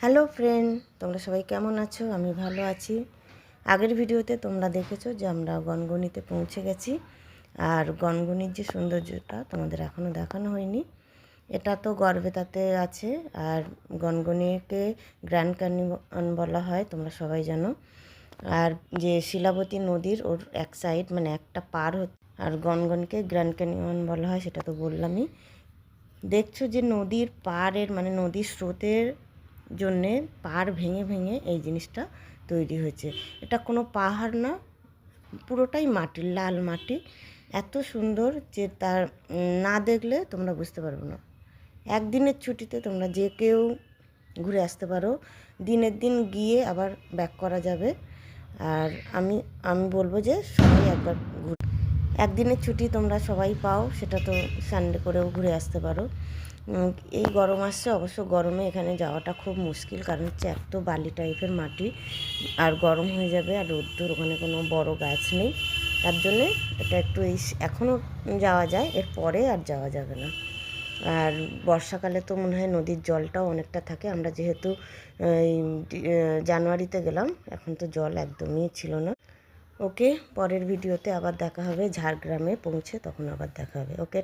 Hello friend, তোমরা সবাই কেমন আছো? আমি ভালো আছি। আগের ভিডিওতে তোমরা দেখেছো যে আমরা গনগনিতে পৌঁছে গেছি। আর গনগনির যে সৌন্দর্যটা তোমাদের এখনও দেখানো হয়নি। এটা তো গড়বেতাতে আছে। আর গনগনিকে গ্র্যান্ড ক্যানিয়ন বলা হয়, তোমরা সবাই জানো। আর যে শিলাবতী নদীর ওর এক সাইড মানে একটা পার হচ্ছে। আর গনগনকে গ্র্যান্ড ক্যানিয়ন বলা হয়, সেটা তো বললামই। দেখছো যে নদীর পাড়ের মানে নদীর স্রোতের জন্যে পাড় ভেঙে ভেঙে এই জিনিসটা তৈরি হয়েছে। এটা কোনো পাহাড় না, পুরোটাই মাটি, লাল মাটি। এত সুন্দর যে তার না দেখলে তোমরা বুঝতে পারবে না। একদিনের ছুটিতে তোমরা যে কেউ ঘুরে আসতে পারো। দিনের দিন গিয়ে আবার ব্যাক করা যাবে। আর আমি আমি বলবো যে সবাই একবার একদিনের ছুটি তোমরা সবাই পাও, সেটা তো সানডে করেও ঘুরে আসতে পারো। এই গরম আসছে, অবশ্য গরমে এখানে যাওয়াটা খুব মুশকিল, কারণ হচ্ছে এত বালি টাইপের মাটি আর গরম হয়ে যাবে। আর রোদ্দুর, ওখানে কোনো বড় গাছ নেই, তার জন্যে এটা একটু এখনও যাওয়া যায়, এর পরে আর যাওয়া যাবে না। আর বর্ষাকালে তো মনে হয় নদীর জলটাও অনেকটা থাকে। আমরা যেহেতু জানুয়ারিতে গেলাম, এখন তো জল একদমই ছিল না। ওকে, পরের ভিডিওতে আবার দেখা হবে। ঝাড়গ্রামে পৌঁছে তখন আবার দেখা হবে। ওকে।